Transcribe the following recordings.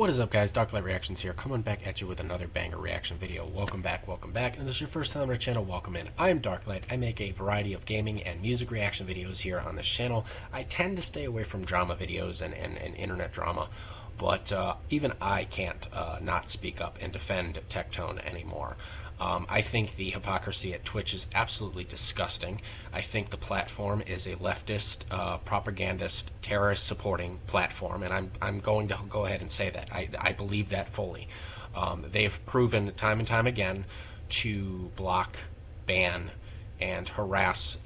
What is up, guys? Darklite Reactions here, coming back at you with another banger reaction video. Welcome back, and if this is your first time on our channel, welcome in. I am Darklite. I make a variety of gaming and music reaction videos here on this channel. I tend to stay away from drama videos and internet drama, but even I can't not speak up and defend Tectone anymore. I think the hypocrisy at Twitch is absolutely disgusting. I think the platform is a leftist, propagandist, terrorist-supporting platform, and I'm going to go ahead and say that. I believe that fully. They've proven time and time again to block, ban, and harass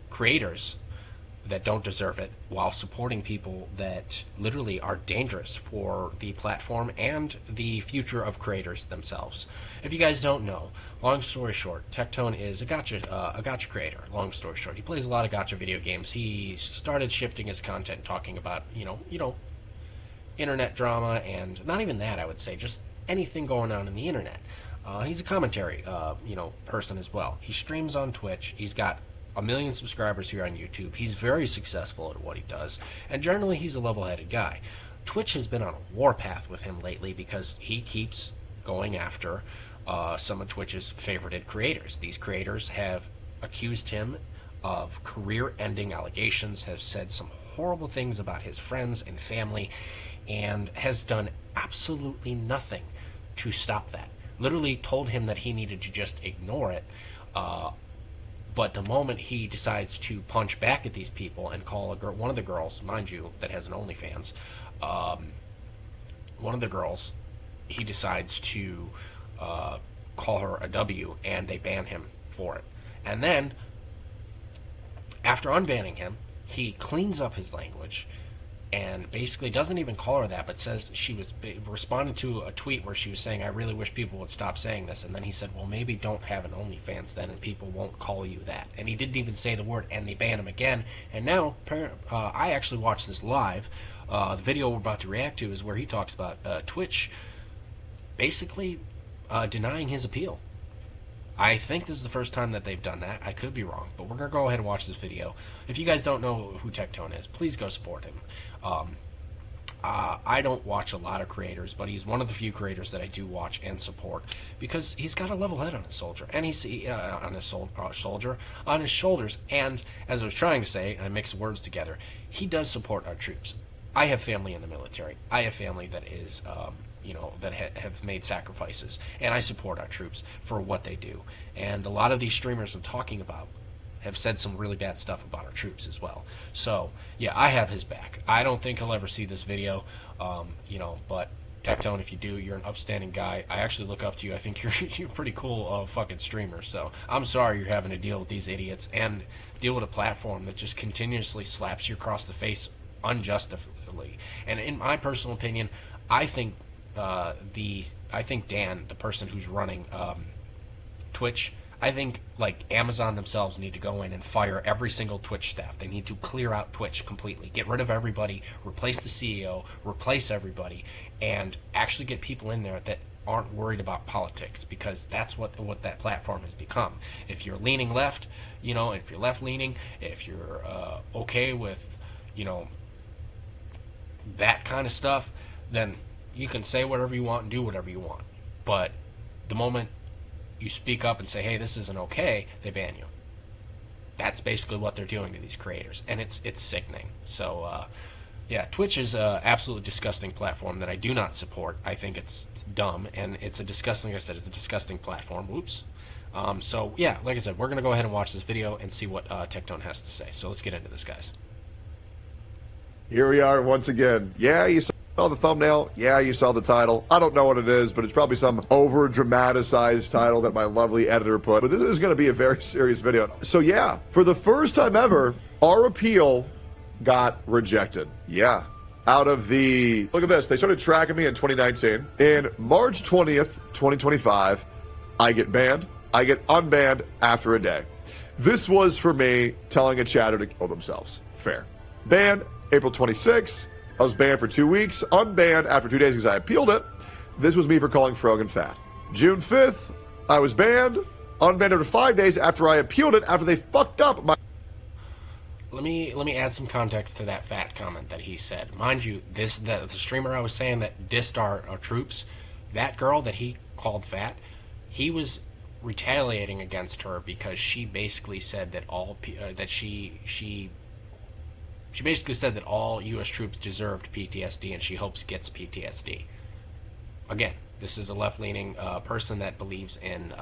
creators that don't deserve it, while supporting people that literally are dangerous for the platform and the future of creators themselves. If you guys don't know, long story short, Tectone is a gacha creator. Long story short, he plays a lot of gacha video games. He started shifting his content, talking about internet drama, and not even that, I would say, just anything going on in the internet. He's a commentary person as well. He streams on Twitch. He's got 1 million subscribers here on YouTube. He's very successful at what he does, and generally he's a level-headed guy. Twitch has been on a warpath with him lately because he keeps going after some of Twitch's favorited creators. These creators have accused him of career-ending allegations, have said some horrible things about his friends and family, and has done absolutely nothing to stop that. Literally told him that he needed to just ignore it, but the moment he decides to punch back at these people and call one of the girls, mind you, that has an OnlyFans, one of the girls, he decides to call her a W, and they ban him for it. And then, after unbanning him, he cleans up his language and basically doesn't even call her that, but says she was responded to a tweet where she was saying, "I really wish people would stop saying this." And then he said, "Well, maybe don't have an OnlyFans then, and people won't call you that." And he didn't even say the word, and they banned him again. And now I actually watched this live. The video we're about to react to is where he talks about Twitch basically denying his appeal. I think this is the first time that they've done that. I could be wrong, but we're going to go ahead and watch this video. If you guys don't know who Tectone is, please go support him. I don't watch a lot of creators, but he's one of the few creators that I do watch and support because he's got a level head on his soldier, and he's on his shoulders. And as I was trying to say, I mix words together, he does support our troops. I have family in the military. I have family that is that have made sacrifices, and I support our troops for what they do. And a lot of these streamers I'm talking about have said some really bad stuff about our troops as well. So yeah, I have his back. I don't think he'll ever see this video, but Tectone, if you do, you're an upstanding guy. I actually look up to you. I think you're a pretty cool fucking streamer. So I'm sorry you're having to deal with these idiots and deal with a platform that just continuously slaps you across the face unjustifiably. And in my personal opinion, I think Dan, the person who's running Twitch, I think like Amazon themselves need to go in and fire every single Twitch staff. They need to clear out Twitch completely, get rid of everybody, replace the CEO, replace everybody, and actually get people in there that aren't worried about politics, because that's what that platform has become. If you're leaning left, if you're left-leaning, if you're okay with that kind of stuff, then you can say whatever you want and do whatever you want. But the moment you speak up and say, "Hey, this isn't okay," they ban you. That's basically what they're doing to these creators, and it's sickening. So yeah, Twitch is an absolutely disgusting platform that I do not support. I think it's dumb, and it's a disgusting, like I said, it's a disgusting platform. Whoops. So yeah, like I said, we're gonna go ahead and watch this video and see what Tectone has to say. So let's get into this, guys. Here we are once again. Yeah, you saw the thumbnail. Yeah, you saw the title. I don't know what it is, but it's probably some over-dramatized title that my lovely editor put. But this is going to be a very serious video. So yeah, for the first time ever, our appeal got rejected. Yeah. Out of the... Look at this. They started tracking me in 2019. In March 20th, 2025, I get banned. I get unbanned after a day. This was for me telling a chatter to kill themselves. Fair. Banned April 26th. I was banned for 2 weeks, unbanned after 2 days because I appealed it. This was me for calling Frogan fat. June 5th, I was banned, unbanned after 5 days after I appealed it, after they fucked up my... let me add some context to that fat comment that he said. Mind you, the streamer I was saying that dissed our troops, that girl that he called fat, he was retaliating against her because she basically said that that she basically said that all U.S. troops deserved PTSD and she hopes gets PTSD. Again, this is a left-leaning person that believes in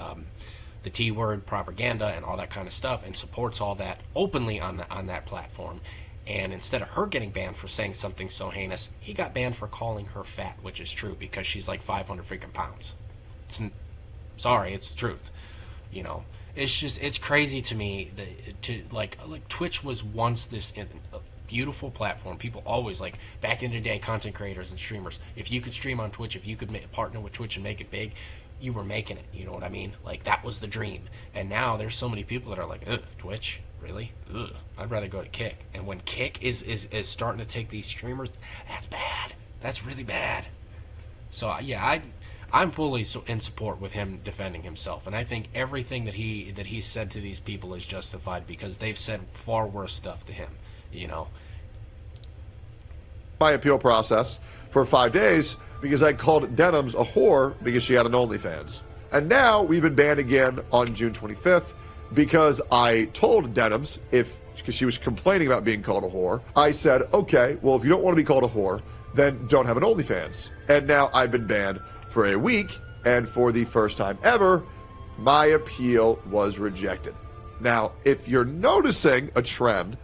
the T-word propaganda and all that kind of stuff and supports all that openly on that platform. And instead of her getting banned for saying something so heinous, he got banned for calling her fat, which is true because she's like 500 freaking pounds. Sorry, it's the truth. You know, it's crazy to me that like Twitch was once this beautiful platform. People always, like, back in the day, content creators and streamers, if you could stream on Twitch, if you could partner with Twitch and make it big, you were making it. You know what I mean? Like, that was the dream. And now there's so many people that are like, ugh, Twitch, really? Ugh, I'd rather go to Kick. And when Kick is starting to take these streamers, that's bad. That's really bad. So yeah, I'm fully in support with him defending himself, and I think everything that he said to these people is justified because they've said far worse stuff to him. You know, my appeal process for 5 days because I called Denims a whore because she had an OnlyFans. And now we've been banned again on June 25th because I told Denims, because she was complaining about being called a whore, I said, okay, well, if you don't want to be called a whore, then don't have an OnlyFans. And now I've been banned for a week, and for the first time ever, my appeal was rejected. Now, if you're noticing a trend,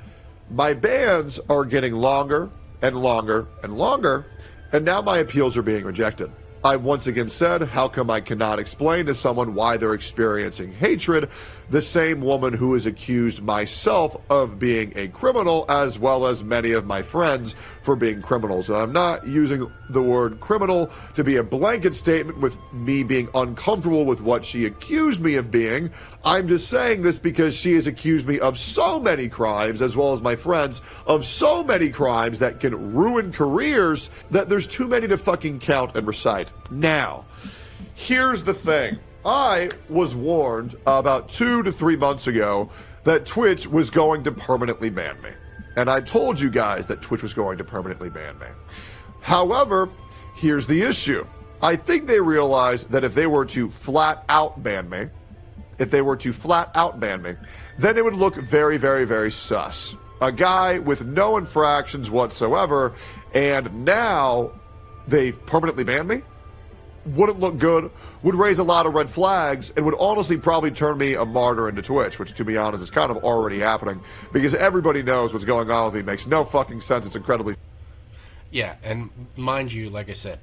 my bans are getting longer and longer and longer, and now my appeals are being rejected. I once again said, how come I cannot explain to someone why they're experiencing hatred, the same woman who has accused myself of being a criminal, as well as many of my friends for being criminals. And I'm not using the word criminal to be a blanket statement with me being uncomfortable with what she accused me of being. I'm just saying this because she has accused me of so many crimes, as well as my friends, of so many crimes that can ruin careers that there's too many to fucking count and recite. Now, here's the thing. I was warned about 2 to 3 months ago that Twitch was going to permanently ban me. And I told you guys that Twitch was going to permanently ban me. However, here's the issue. I think they realized that if they were to flat out ban me, then it would look very, very, very sus. A guy with no infractions whatsoever, and now they've permanently banned me? Wouldn't look good, would raise a lot of red flags, and would honestly probably turn me a martyr into Twitch, which, to be honest, is kind of already happening, because everybody knows what's going on with me. It makes no fucking sense. It's incredibly... Yeah, and mind you, like I said,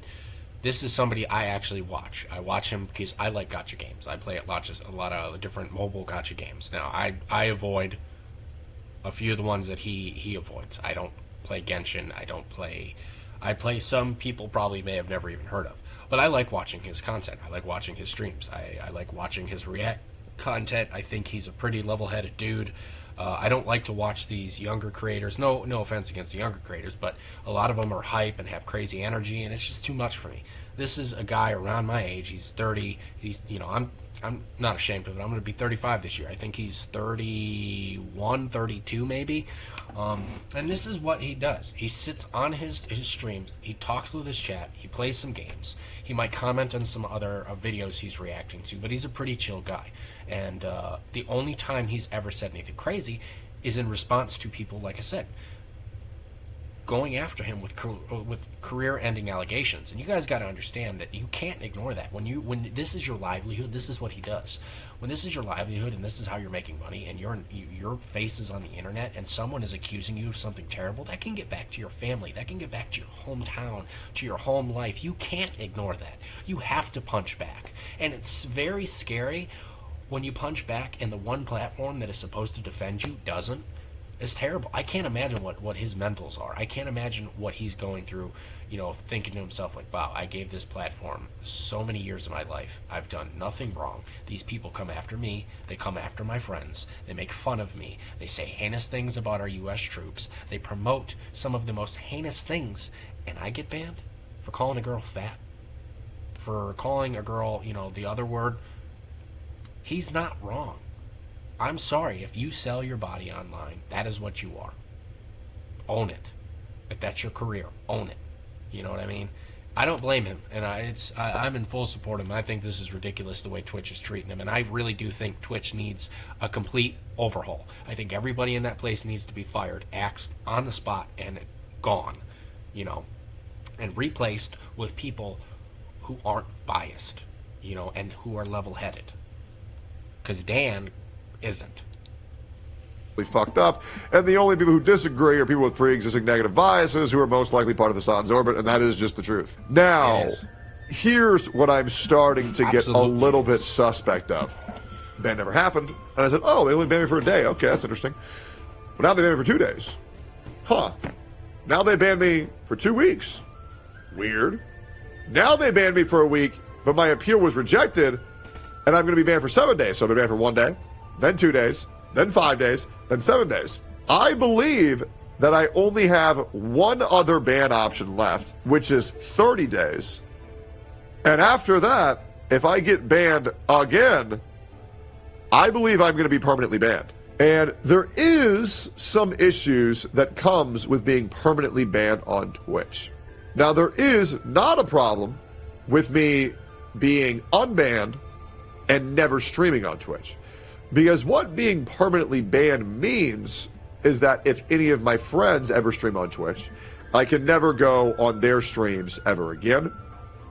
this is somebody I actually watch. I watch him because I like gacha games. I play a lot of different mobile gacha games. Now, I avoid a few of the ones that he avoids. I don't play Genshin. I play some people probably may have never even heard of. But I like watching his content. I like watching his streams. I like watching his react content. I think he's a pretty level-headed dude. I don't like to watch these younger creators. No offense against the younger creators, but a lot of them are hype and have crazy energy, and it's just too much for me. This is a guy around my age. He's 30. I'm not ashamed of it. I'm going to be 35 this year. I think he's 31, 32 maybe. And this is what he does. He sits on his streams. He talks with his chat. He plays some games. He might comment on some other videos he's reacting to, but he's a pretty chill guy. And the only time he's ever said anything crazy is in response to people, like I said, going after him with career-ending allegations. And you guys got to understand that you can't ignore that. When this is your livelihood, this is what he does. When this is your livelihood and this is how you're making money, and your face is on the internet, and someone is accusing you of something terrible, that can get back to your family. That can get back to your hometown, to your home life. You can't ignore that. You have to punch back. And it's very scary when you punch back and the one platform that is supposed to defend you doesn't. It's terrible. I can't imagine what his mentals are. I can't imagine what he's going through, thinking to himself like, wow, I gave this platform so many years of my life. I've done nothing wrong. These people come after me. They come after my friends. They make fun of me. They say heinous things about our U.S. troops. They promote some of the most heinous things. And I get banned for calling a girl fat, for calling a girl, the other word. He's not wrong. I'm sorry, if you sell your body online, that is what you are. Own it. If that's your career, own it. You know what I mean? I don't blame him, and I'm in full support of him. I think this is ridiculous the way Twitch is treating him, and I really do think Twitch needs a complete overhaul. I think everybody in that place needs to be fired, axed on the spot, and gone, you know, and replaced with people who aren't biased, you know, and who are level-headed. Because Dan isn't. Fucked up, and the only people who disagree are people with pre-existing negative biases who are most likely part of Hassan's orbit, and that is just the truth. Now, here's what I'm starting to get a little bit suspect of. Ban never happened, and I said, oh, they only banned me for a day. Okay, that's interesting. But now they banned me for 2 days. Huh. Now they banned me for 2 weeks. Weird. Now they banned me for a week, but my appeal was rejected, and I'm going to be banned for 7 days. So I've been banned for 1 day, then 2 days, then 5 days, then 7 days. I believe that I only have one other ban option left, which is 30 days. And after that, if I get banned again, I believe I'm going to be permanently banned. And there is some issues that comes with being permanently banned on Twitch. Now, there is not a problem with me being unbanned and never streaming on Twitch. Because what being permanently banned means is that if any of my friends ever stream on Twitch, I can never go on their streams ever again.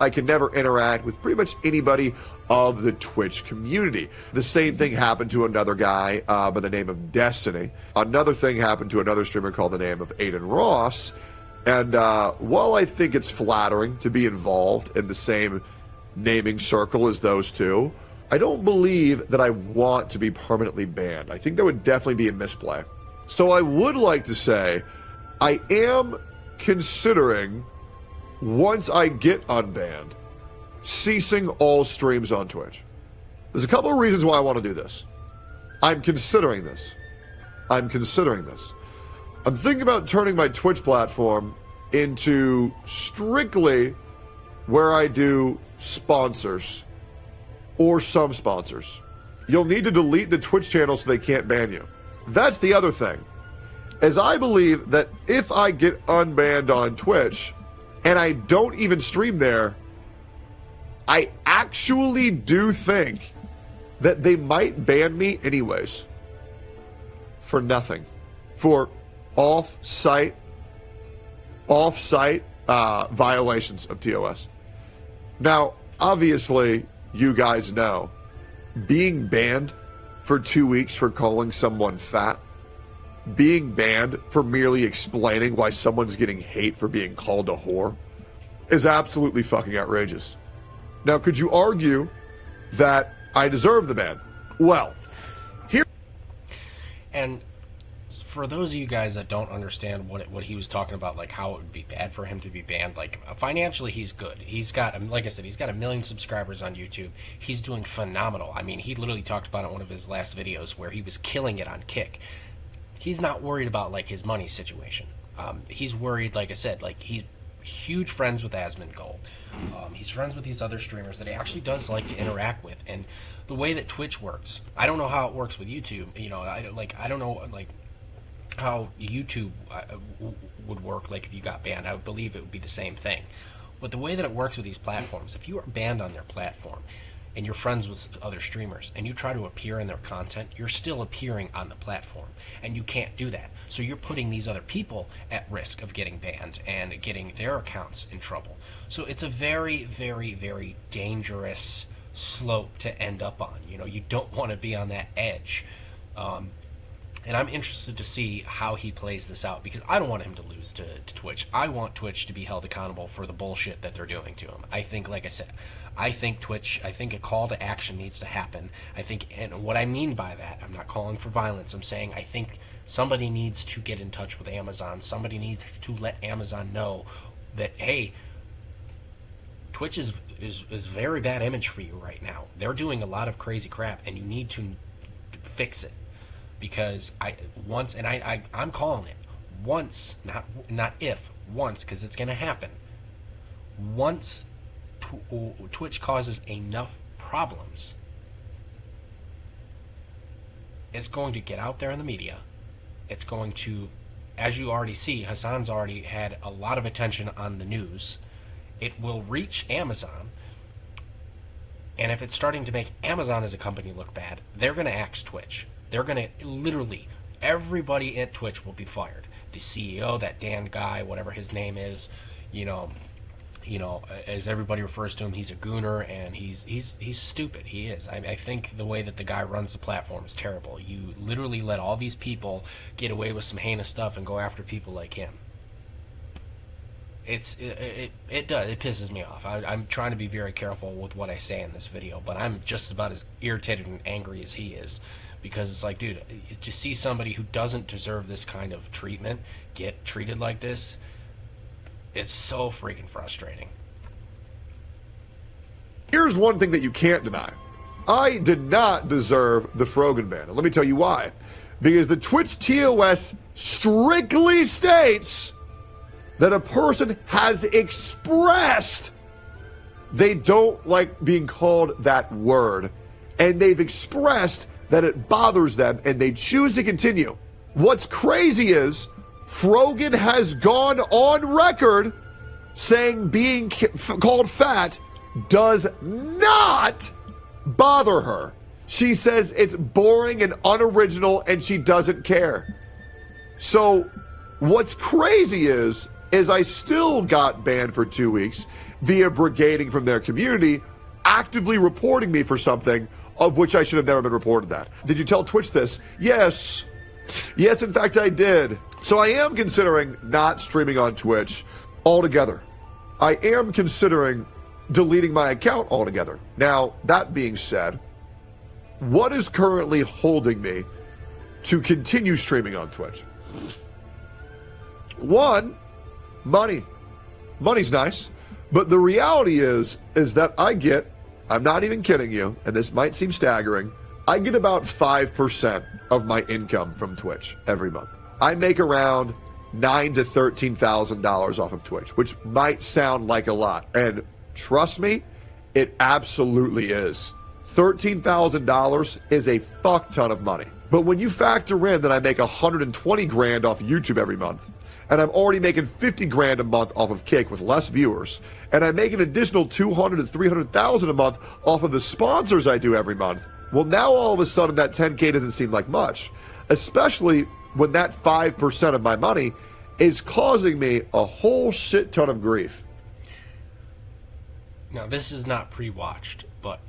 I can never interact with pretty much anybody of the Twitch community. The same thing happened to another guy by the name of Destiny. Another thing happened to another streamer called the name of Aiden Ross. And while I think it's flattering to be involved in the same naming circle as those two, I don't believe that I want to be permanently banned. I think that would definitely be a misplay. So I would like to say I am considering, once I get unbanned, ceasing all streams on Twitch. There's a couple of reasons why I want to do this. I'm considering this. I'm thinking about turning my Twitch platform into strictly where I do sponsors. Or some sponsors. You'll need to delete the Twitch channel so they can't ban you. That's the other thing. As I believe that if I get unbanned on Twitch and I don't even stream there, I actually do think that they might ban me anyways. For nothing. For off-site violations of TOS. Now, obviously, you guys know, being banned for 2 weeks for calling someone fat, being banned for merely explaining why someone's getting hate for being called a whore, is absolutely fucking outrageous. Now, could you argue that I deserve the ban? Well, here... And for those of you guys that don't understand what he was talking about, like how it would be bad for him to be banned, like financially he's good. He's got, like I said, he's got 1 million subscribers on YouTube. He's doing phenomenal. I mean, he literally talked about it in one of his last videos where he was killing it on Kick. He's not worried about like his money situation. He's worried, like I said, like he's huge friends with Asmongold. He's friends with these other streamers that he actually does like to interact with. And the way that Twitch works, I don't know how it works with YouTube. You know, I don't know like how YouTube would work, like if you got banned. I would believe it would be the same thing. But the way that it works with these platforms, if you are banned on their platform and you're friends with other streamers and you try to appear in their content, you're still appearing on the platform, and you can't do that. So you're putting these other people at risk of getting banned and getting their accounts in trouble. So it's a very, very, very dangerous slope to end up on. You know, you don't want to be on that edge. And I'm interested to see how he plays this out, because I don't want him to lose to Twitch. I want Twitch to be held accountable for the bullshit that they're doing to him. I think, like I said, I think a call to action needs to happen. I think, and what I mean by that, I'm not calling for violence. I'm saying I think somebody needs to get in touch with Amazon. Somebody needs to let Amazon know that, hey, Twitch is very bad image for you right now. They're doing a lot of crazy crap, and you need to fix it. Because I'm calling it once, not if, once, because it's going to happen. Once Twitch causes enough problems, it's going to get out there in the media. It's going to, as you already see, Hassan's already had a lot of attention on the news. It will reach Amazon, and if it's starting to make Amazon as a company look bad, they're going to axe Twitch. They're going to literally, everybody at Twitch will be fired. The CEO, that Dan guy, whatever his name is, you know, as everybody refers to him, he's a gooner, and he's stupid. He is. I think the way that the guy runs the platform is terrible. You literally let all these people get away with some heinous stuff and go after people like him. It pisses me off. I'm trying to be very careful with what I say in this video, but I'm just about as irritated and angry as he is, because it's like, dude, to see somebody who doesn't deserve this kind of treatment get treated like this, it's so freaking frustrating. Here's one thing that you can't deny. I did not deserve the Frogan ban. And let me tell you why. Because the Twitch TOS strictly states that a person has expressed they don't like being called that word, and they've expressed that it bothers them, and they choose to continue. What's crazy is Frogan has gone on record saying being called fat does not bother her. She says it's boring and unoriginal, and she doesn't care. So what's crazy is I still got banned for 2 weeks via brigading from their community, actively reporting me for something of which I should have never been reported that. Did you tell Twitch this? Yes. Yes, in fact, I did. So I am considering not streaming on Twitch altogether. I am considering deleting my account altogether. Now, that being said, what is currently holding me to continue streaming on Twitch? One, money. Money's nice, but the reality is that I'm not even kidding you, and this might seem staggering, I get about 5% of my income from Twitch every month. I make around $9,000 to $13,000 off of Twitch, which might sound like a lot, and trust me, it absolutely is. $13,000 is a fuck ton of money. But when you factor in that I make 120 grand off YouTube every month, and I'm already making 50 grand a month off of Kick with less viewers, and I make an additional 200 to 300,000 a month off of the sponsors I do every month, well, now all of a sudden that 10K doesn't seem like much, especially when that 5% of my money is causing me a whole shit ton of grief. Now, this is not pre-watched, but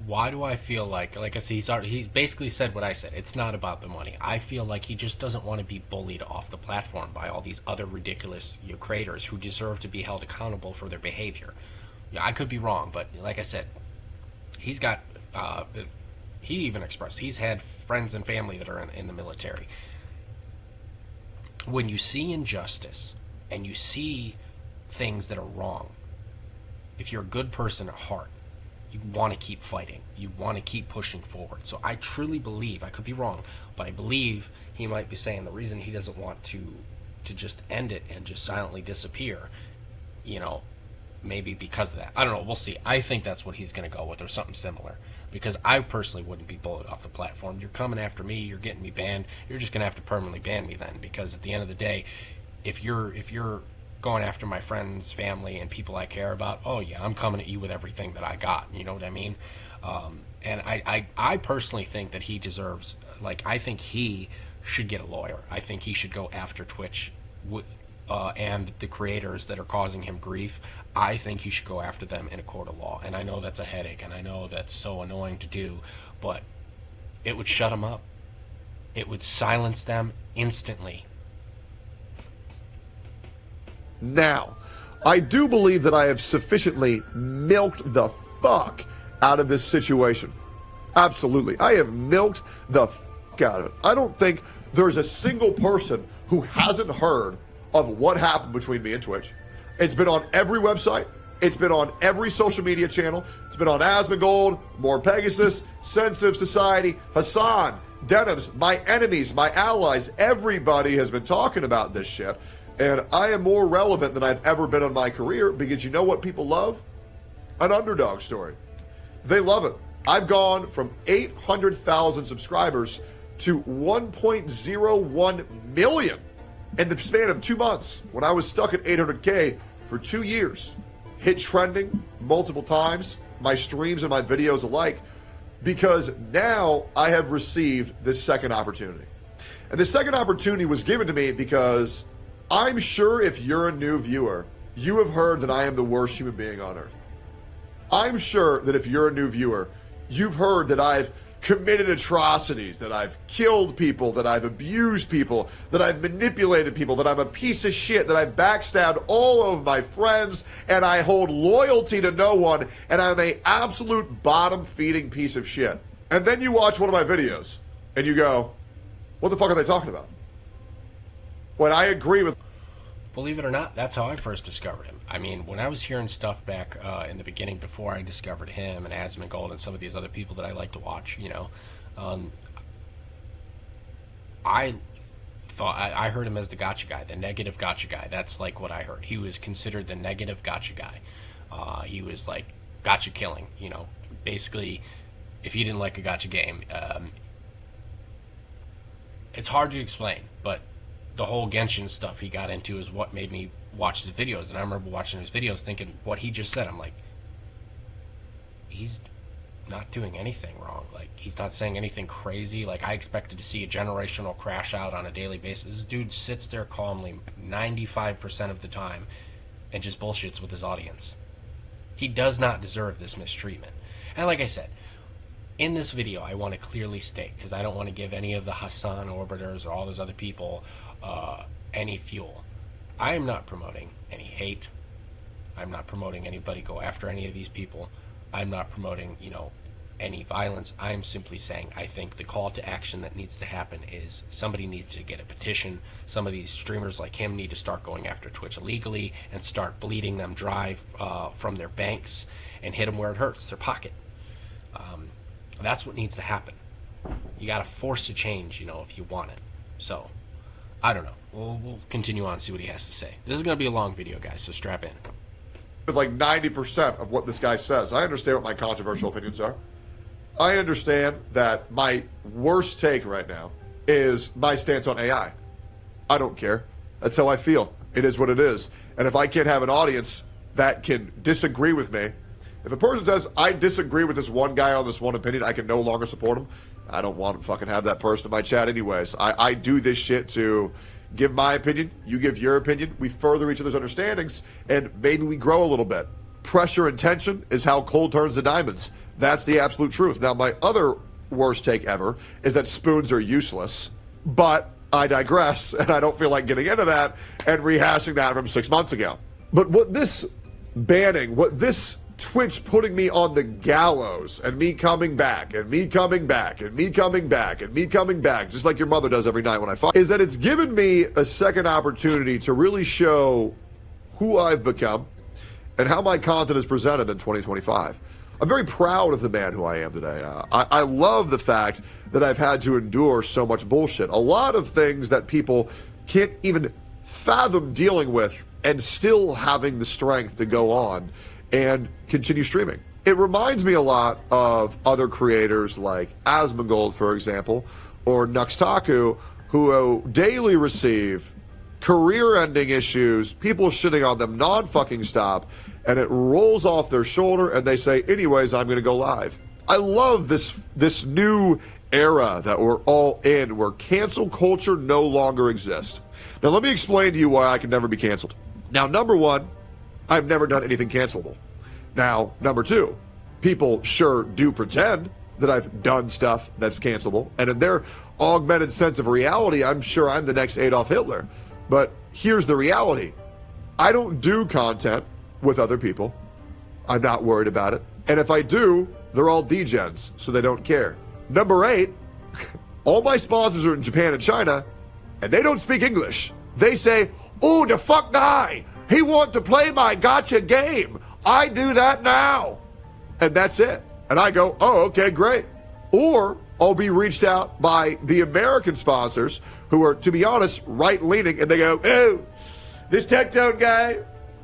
why do I feel like I said, he's basically said what I said. It's not about the money. I feel like he just doesn't want to be bullied off the platform by all these other ridiculous creators who deserve to be held accountable for their behavior. Yeah, I could be wrong, but like I said, he's got, he even expressed, he's had friends and family that are in the military. When you see injustice and you see things that are wrong, if you're a good person at heart, you want to keep fighting. You want to keep pushing forward. So I truly believe, I could be wrong, but I believe he might be saying the reason he doesn't want to just end it and just silently disappear, maybe because of that. I don't know. We'll see. I think that's what he's going to go with, or something similar, because I personally wouldn't be bullied off the platform. You're coming after me. You're getting me banned. You're just going to have to permanently ban me then, because at the end of the day, if you're going after my friends, family, and people I care about, oh yeah, I'm coming at you with everything that I got. You know what I mean? And I personally think that he deserves, I think he should get a lawyer. I think he should go after Twitch and the creators that are causing him grief. I think he should go after them in a court of law. And I know that's a headache, and I know that's so annoying to do, but it would shut them up. It would silence them instantly. Now, I do believe that I have sufficiently milked the fuck out of this situation. Absolutely. I have milked the fuck out of it. I don't think there's a single person who hasn't heard of what happened between me and Twitch. It's been on every website. It's been on every social media channel. It's been on Asmongold, More Pegasus, Sensitive Society, Hassan, Denims, my enemies, my allies. Everybody has been talking about this shit. And I am more relevant than I've ever been in my career, because you know what people love? An underdog story. They love it. I've gone from 800,000 subscribers to 1.01 million in the span of 2 months when I was stuck at 800K for 2 years. Hit trending multiple times, my streams and my videos alike, because now I have received this second opportunity. And the second opportunity was given to me because I'm sure if you're a new viewer, you have heard that I am the worst human being on earth. I'm sure that if you're a new viewer, you've heard that I've committed atrocities, that I've killed people, that I've abused people, that I've manipulated people, that I'm a piece of shit, that I've backstabbed all of my friends, and I hold loyalty to no one, and I'm an absolute bottom-feeding piece of shit. And then you watch one of my videos, and you go, what the fuck are they talking about? When I agree with... Believe it or not, that's how I first discovered him. I mean, when I was hearing stuff back in the beginning before I discovered him and Asmongold and some of these other people that I like to watch, you know, I thought I heard him as the gotcha guy, the negative gotcha guy. That's like what I heard. He was considered the negative gotcha guy. He was like gotcha killing, you know. Basically, if you didn't like a gotcha game, it's hard to explain, but the whole Genshin stuff he got into is what made me watch his videos. And I remember watching his videos thinking what he just said, I'm like, he's not doing anything wrong. Like, he's not saying anything crazy. Like, I expected to see a generational crash out on a daily basis. This dude sits there calmly 95% of the time and just bullshits with his audience. He does not deserve this mistreatment. And like I said, in this video, I want to clearly state, because I don't want to give any of the Hassan orbiters or all those other people any fuel. I am not promoting any hate. I'm not promoting anybody go after any of these people. I'm not promoting, you know, any violence. I'm simply saying I think the call to action that needs to happen is somebody needs to get a petition. Some of these streamers like him need to start going after Twitch illegally and start bleeding them dry from their banks and hit them where it hurts, their pocket. That's what needs to happen. You got to force a change, you know, if you want it. So, I don't know. We'll continue on and see what he has to say. This is going to be a long video, guys, so strap in. With like 90% of what this guy says. I understand what my controversial opinions are. I understand that my worst take right now is my stance on AI. I don't care. That's how I feel. It is what it is. And if I can't have an audience that can disagree with me, if a person says, I disagree with this one guy on this one opinion, I can no longer support him, I don't want to fucking have that person in my chat anyways. I do this shit to give my opinion, you give your opinion, we further each other's understandings, and maybe we grow a little bit. Pressure and tension is how coal turns to diamonds. That's the absolute truth. Now, my other worst take ever is that spoons are useless, but I digress, and I don't feel like getting into that and rehashing that from 6 months ago. But what this banning, what this Twitch putting me on the gallows and me coming back and me coming back and me coming back and me coming back, just like your mother does every night when I fight, is that it's given me a second opportunity to really show who I've become and how my content is presented in 2025. I'm very proud of the man who I am today. I love the fact that I've had to endure so much bullshit. A lot of things that people can't even fathom dealing with and still having the strength to go on and continue streaming. It reminds me a lot of other creators like Asmongold, for example, or Nuxtaku, who daily receive career-ending issues, people shitting on them non-fucking stop, and it rolls off their shoulder, and they say, anyways, I'm going to go live. I love this new era that we're all in, where cancel culture no longer exists. Now, let me explain to you why I can never be canceled. Now, number one, I've never done anything cancelable. Now, number two, people sure do pretend that I've done stuff that's cancelable, and in their augmented sense of reality, I'm sure I'm the next Adolf Hitler. But here's the reality. I don't do content with other people. I'm not worried about it. And if I do, they're all degens, so they don't care. Number 8, all my sponsors are in Japan and China, and they don't speak English. They say, oh, the fuck guy, he want to play my gotcha game. I do that now. And that's it. And I go, oh, okay, great. Or I'll be reached out by the American sponsors who are, to be honest, right-leaning, and they go, oh, this Tectone guy,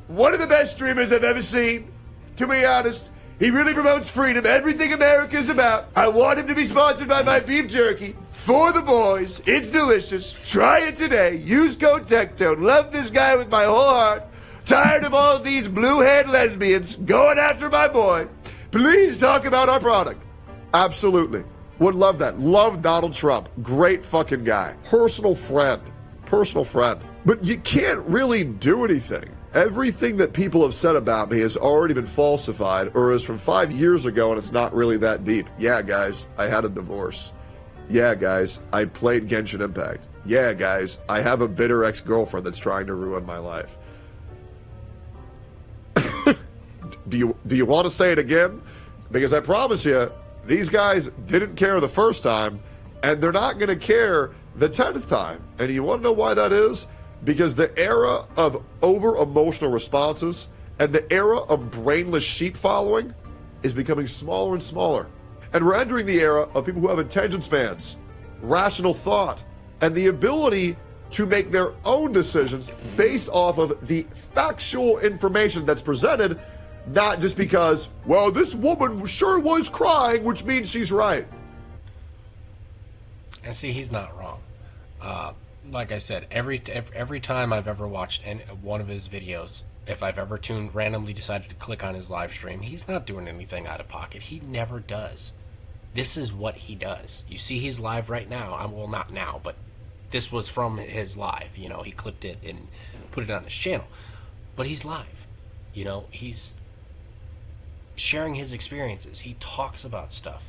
one of the best streamers I've ever seen. To be honest, He really promotes freedom, everything America's about. I want him to be sponsored by my beef jerky. For the boys, it's delicious. Try it today. Use code Tectone. Love this guy with my whole heart. Tired of all these blue-haired lesbians going after my boy. Please talk about our product. Absolutely. Would love that. Love Donald Trump. Great fucking guy. Personal friend. Personal friend. But you can't really do anything. Everything that people have said about me has already been falsified or is from 5 years ago and it's not really that deep. Yeah, guys, I had a divorce. Yeah, guys, I played Genshin Impact. Yeah, guys, I have a bitter ex-girlfriend that's trying to ruin my life. Do you want to say it again? Because I promise you, these guys didn't care the first time, and they're not going to care the 10th time. And you want to know why that is? Because the era of over-emotional responses and the era of brainless sheep following is becoming smaller and smaller. And we're entering the era of people who have attention spans, rational thought, and the ability to make their own decisions based off of the factual information that's presented, not just because, well, this woman sure was crying, which means she's right. And see, he's not wrong. Like I said, every time I've ever watched one of his videos, if I've ever randomly decided to click on his live stream, he's not doing anything out of pocket. He never does. This is what he does. You see he's live right now. Well, not now, but this was from his live. You know, he clipped it and put it on his channel. But he's live. You know, he's sharing his experiences. He talks about stuff.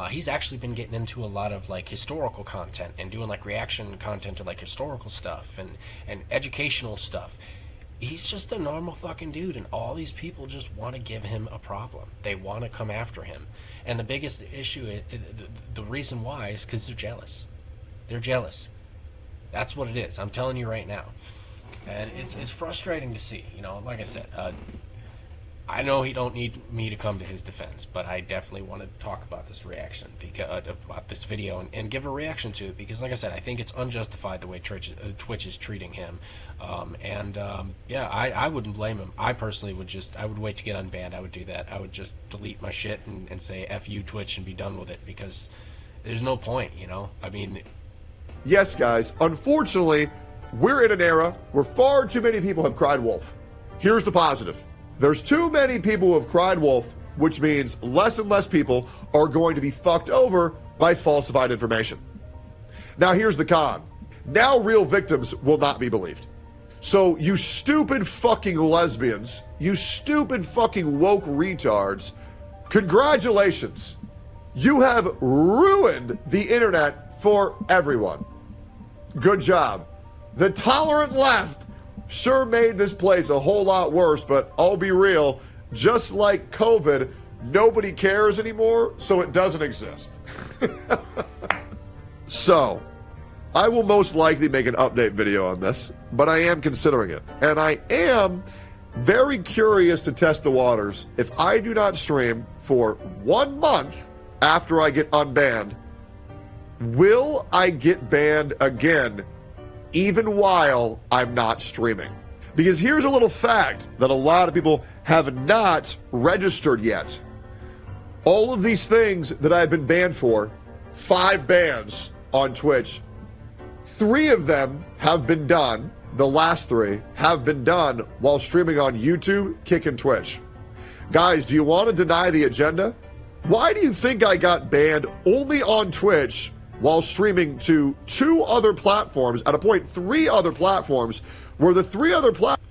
He's actually been getting into a lot of like historical content and doing like reaction content to like historical stuff and educational stuff. He's just a normal fucking dude, and all these people just want to give him a problem. They want to come after him. And the biggest issue, the reason why, is because they're jealous. They're jealous. That's what it is. I'm telling you right now. And it's frustrating to see. You know, like I said, I know he don't need me to come to his defense, but I definitely want to talk about this reaction, about this video, and give a reaction to it, because like I said, I think it's unjustified the way Twitch is treating him. Yeah, I wouldn't blame him. I personally I would wait to get unbanned. I would do that. I would just delete my shit and say F you Twitch and be done with it, because there's no point, you know? I mean... Yes, guys, unfortunately, we're in an era where far too many people have cried wolf. Here's the positive. There's too many people who have cried wolf, which means less and less people are going to be fucked over by falsified information. Now here's the con. Now real victims will not be believed. So you stupid fucking lesbians, you stupid fucking woke retards, congratulations. You have ruined the internet for everyone. Good job. The tolerant left sure made this place a whole lot worse, but I'll be real, just like COVID, nobody cares anymore, so it doesn't exist. So, I will most likely make an update video on this, but I am considering it. And I am very curious to test the waters. If I do not stream for 1 month after I get unbanned, will I get banned again even while I'm not streaming? Because here's a little fact that a lot of people have not registered yet. All of these things that I've been banned for, 5 bans on Twitch, 3 of them have been done, the last 3 have been done while streaming on YouTube, Kick, and Twitch. Guys, do you want to deny the agenda? Why do you think I got banned only on Twitch while streaming to 2 other platforms, at a point 3 other platforms, where the 3 other platforms...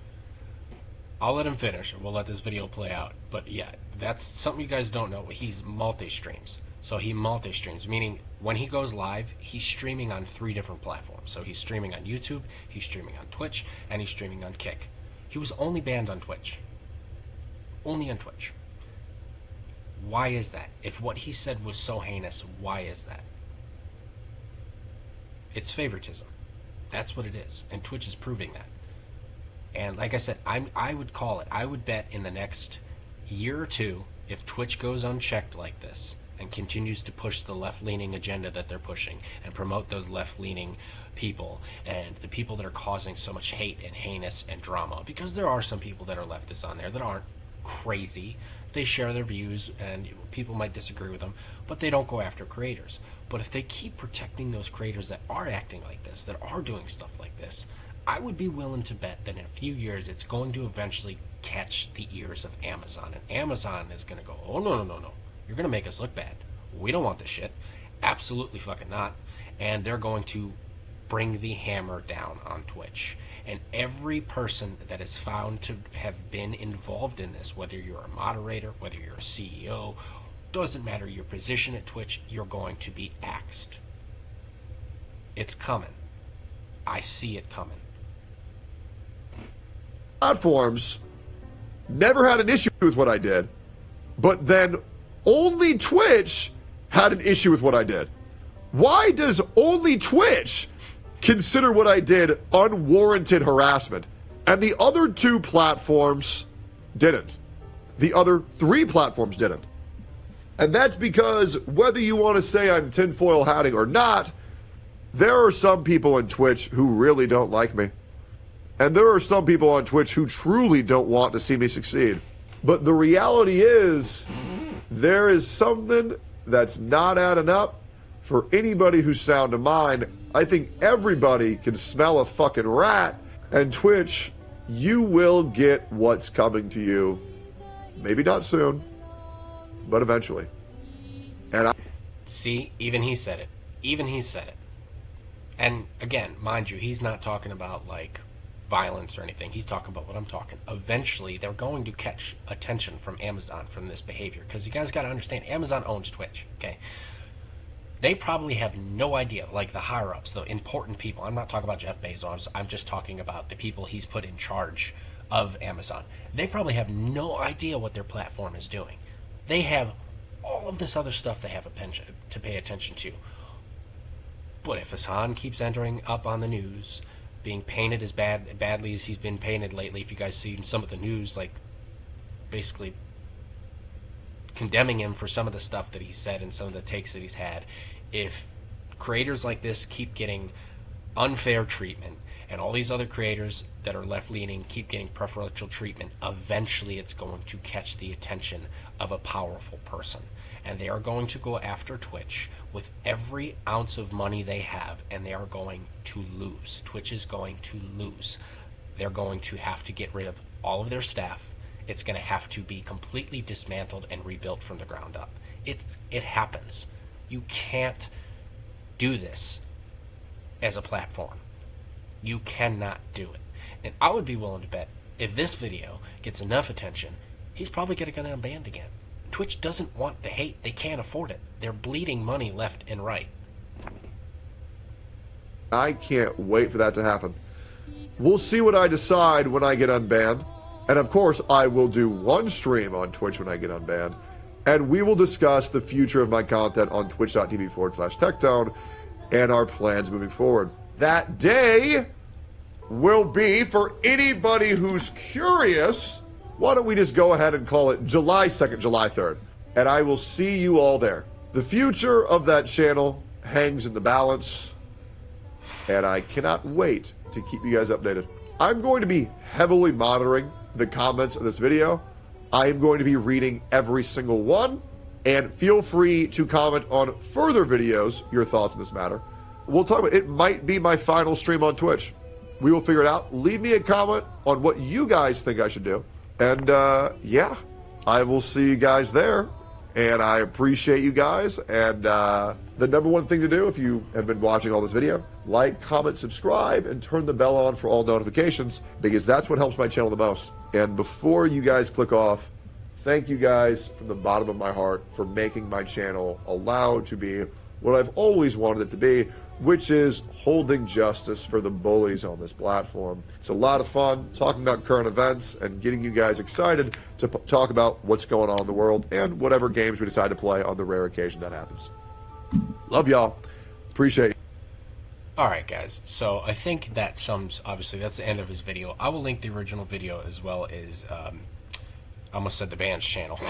I'll let him finish. We'll let this video play out. But yeah, that's something you guys don't know. He's multi-streams. So he multi-streams, meaning when he goes live, he's streaming on 3 different platforms. So he's streaming on YouTube, he's streaming on Twitch, and he's streaming on Kick. He was only banned on Twitch. Only on Twitch. Why is that? If what he said was so heinous, why is that? It's favoritism. That's what it is. And Twitch is proving that. And like I said, I would call it. I would bet in the next year or 2, if Twitch goes unchecked like this and continues to push the left-leaning agenda that they're pushing and promote those left-leaning people and the people that are causing so much hate and heinous and drama, because there are some people that are leftists on there that aren't crazy. they share their views, and people might disagree with them, but they don't go after creators. But if they keep protecting those creators that are acting like this, that are doing stuff like this, I would be willing to bet that in a few years it's going to eventually catch the ears of Amazon. And Amazon is going to go, oh, no, no, no, no. You're going to make us look bad. We don't want this shit. Absolutely fucking not. And they're going to bring the hammer down on Twitch. And every person that is found to have been involved in this, whether you're a moderator, whether you're a CEO, doesn't matter your position at Twitch, you're going to be axed. It's coming. I see it coming. Platforms never had an issue with what I did, but then only Twitch had an issue with what I did. Why does only Twitch consider what I did unwarranted harassment, and the other two platforms didn't? The other three platforms didn't. And that's because whether you want to say I'm tinfoil hatting or not, there are some people on Twitch who really don't like me. And there are some people on Twitch who truly don't want to see me succeed. But the reality is, there is something that's not adding up for anybody who's sound of mind. I think everybody can smell a fucking rat. And Twitch, you will get what's coming to you. Maybe not soon, but eventually. And See, even he said it. Even he said it. And again, mind you, he's not talking about like violence or anything. He's talking about what I'm talking. Eventually, they're going to catch attention from Amazon from this behavior, because you guys got to understand, Amazon owns Twitch. Okay, they probably have no idea. Like the higher ups, the important people. I'm not talking about Jeff Bezos. I'm just talking about the people he's put in charge of Amazon. They probably have no idea what their platform is doing. They have all of this other stuff they have to pay attention to. But if Hassan keeps entering up on the news, being painted as badly as he's been painted lately, if you guys seen some of the news, like basically condemning him for some of the stuff that he said and some of the takes that he's had, if creators like this keep getting unfair treatment and all these other creators that are left-leaning keep getting preferential treatment, eventually it's going to catch the attention of a powerful person. And they are going to go after Twitch with every ounce of money they have, and they are going to lose. Twitch is going to lose. They're going to have to get rid of all of their staff. It's going to have to be completely dismantled and rebuilt from the ground up. It happens. You can't do this as a platform. You cannot do it. And I would be willing to bet if this video gets enough attention, he's probably going to get unbanned again. Twitch doesn't want the hate. They can't afford it. They're bleeding money left and right. I can't wait for that to happen. We'll see what I decide when I get unbanned. And of course, I will do one stream on Twitch when I get unbanned. And we will discuss the future of my content on twitch.tv/Tectone and our plans moving forward. That day will be, for anybody who's curious, why don't we just go ahead and call it July 2nd, July 3rd. And I will see you all there. The future of that channel hangs in the balance. And I cannot wait to keep you guys updated. I'm going to be heavily monitoring the comments of this video. I am going to be reading every single one. And feel free to comment on further videos, your thoughts on this matter. We'll talk about it. It might be my final stream on Twitch. We will figure it out. Leave me a comment on what you guys think I should do. And yeah, I will see you guys there. And I appreciate you guys. And the number one thing to do, if you have been watching all this video, like, comment, subscribe, and turn the bell on for all notifications, because that's what helps my channel the most. And before you guys click off, thank you guys from the bottom of my heart for making my channel allowed to be what I've always wanted it to be, which is holding justice for the bullies on this platform. It's a lot of fun talking about current events and getting you guys excited to talk about what's going on in the world and whatever games we decide to play on the rare occasion that happens. Love y'all. Appreciate you. Alright guys, so I think that sums, obviously that's the end of his video. I will link the original video as well as, I almost said the band's channel,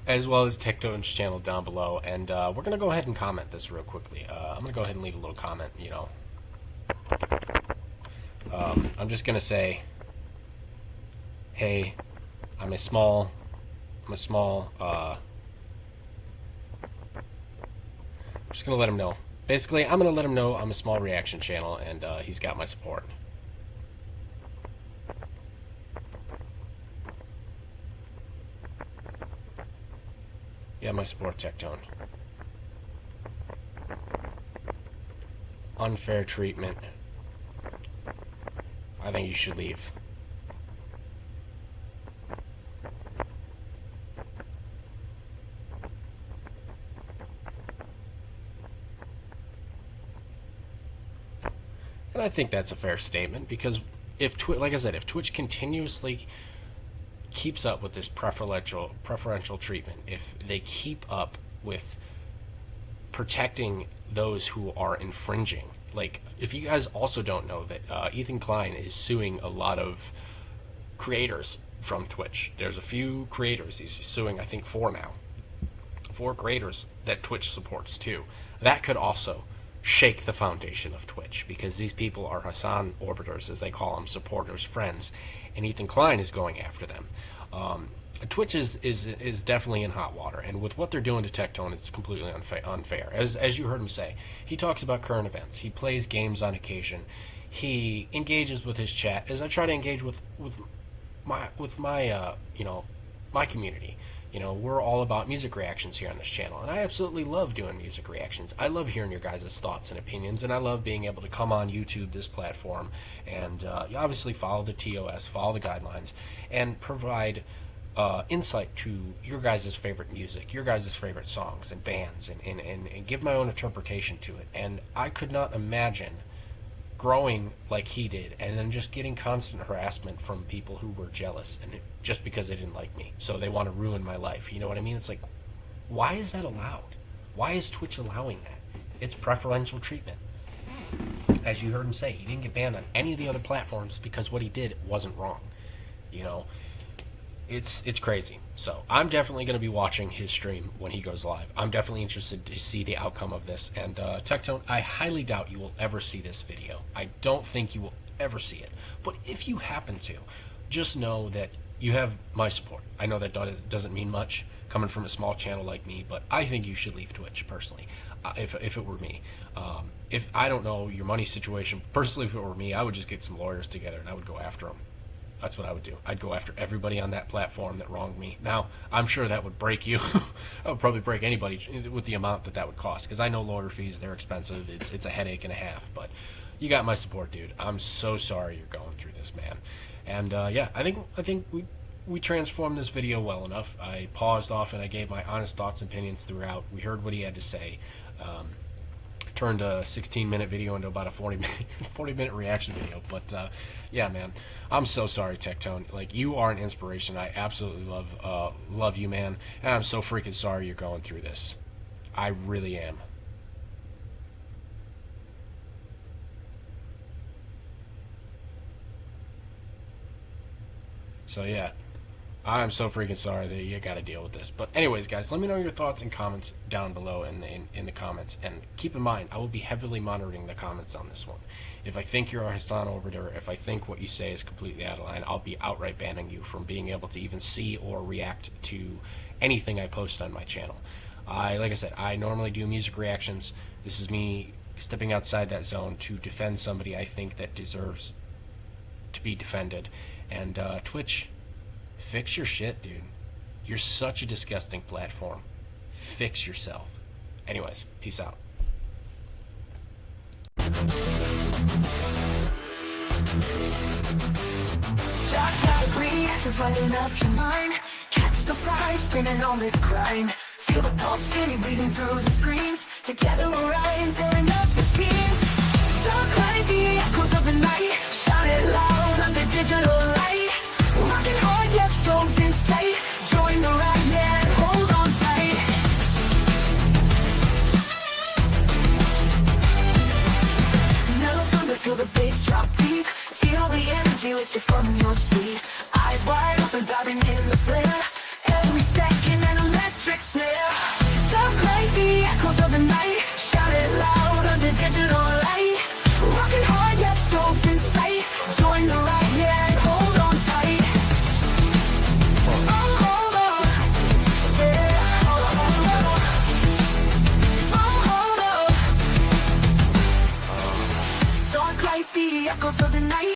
as well as Tectone's channel down below, and we're going to go ahead and comment this real quickly. I'm going to go ahead and leave a little comment, you know. I'm just going to say, hey, I'm a small I'm a small, I'm just gonna let him know. Basically, I'm gonna let him know I'm a small reaction channel, and he's got my support. Yeah, my support, Tectone. Unfair treatment. I think you should leave. And I think that's a fair statement, because if like I said, if Twitch continuously keeps up with this preferential treatment, if they keep up with protecting those who are infringing, like, if you guys also don't know that Ethan Klein is suing a lot of creators from Twitch. There's a few creators he's suing, I think 4 now. 4 creators that Twitch supports too. That could also shake the foundation of Twitch, because these people are Hassan orbiters, as they call them, supporters, friends, and Ethan Klein is going after them. Twitch is definitely in hot water, and with what they're doing to Tectone, it's completely unfair. As you heard him say, he talks about current events, he plays games on occasion, he engages with his chat, as I try to engage with my you know, my community. You know, we're all about music reactions here on this channel, and I absolutely love doing music reactions. I love hearing your guys' thoughts and opinions, and I love being able to come on YouTube, this platform, and obviously follow the TOS, follow the guidelines, and provide insight to your guys' favorite music, your guys' favorite songs and bands, and give my own interpretation to it. And I could not imagine growing like he did, and then just getting constant harassment from people who were jealous, and just because they didn't like me, so they want to ruin my life. You know what I mean? It's like, why is that allowed? Why is Twitch allowing that? It's preferential treatment. As you heard him say, he didn't get banned on any of the other platforms because what he did wasn't wrong. You know, it's crazy. So I'm definitely going to be watching his stream when he goes live. I'm definitely interested to see the outcome of this. And Tectone, I highly doubt you will ever see this video. I don't think you will ever see it. But if you happen to, just know that you have my support. I know that doesn't mean much coming from a small channel like me, but I think you should leave Twitch personally. If it were me, if I don't know your money situation personally, if it were me, I would just get some lawyers together and I would go after them. That's what I would do. I'd go after everybody on that platform that wronged me. Now, I'm sure that would break you. That would probably break anybody with the amount that would cost, because I know lawyer fees, they're expensive. It's a headache and a half, but you got my support, dude. I'm so sorry you're going through this, man. And yeah, I think we transformed this video well enough. I paused off and I gave my honest thoughts and opinions throughout. We heard what he had to say. Turned a 16-minute video into about a 40-minute reaction video. But yeah, man, I'm so sorry, Tectone. Like, you are an inspiration. I absolutely love you, man, and I'm so freaking sorry you're going through this. I really am. So yeah, I'm so freaking sorry that you got to deal with this. But anyways, guys, let me know your thoughts and comments down below in the comments. And keep in mind, I will be heavily monitoring the comments on this one. If I think you're a Hassan Overder, if I think what you say is completely out of line, I'll be outright banning you from being able to even see or react to anything I post on my channel. Like I said, I normally do music reactions. This is me stepping outside that zone to defend somebody I think that deserves to be defended. And Twitch, fix your shit, dude. You're such a disgusting platform. Fix yourself. Anyways, peace out. Running up your mind, catch the pride, spinning on this grind. Feel the pulse spinning, breathing through the screens. Together we're riding, tearing up the scenes. Darklite, the echoes of the night. Shout it loud under digital light. Rocking hard, yet souls in sight. Join the ride, yeah, hold on tight. Mellow thunder, feel the bass drop deep. Feel the energy lift you from your seat. Eyes wide open, diving in the flare. Every second an electric snare. Darklite, the echoes of the night. Shout it loud under digital light. Rocking hard, yet souls in sight. Join the ride, yeah, hold on tight. Oh, hold on. Dark light, the echoes of the night.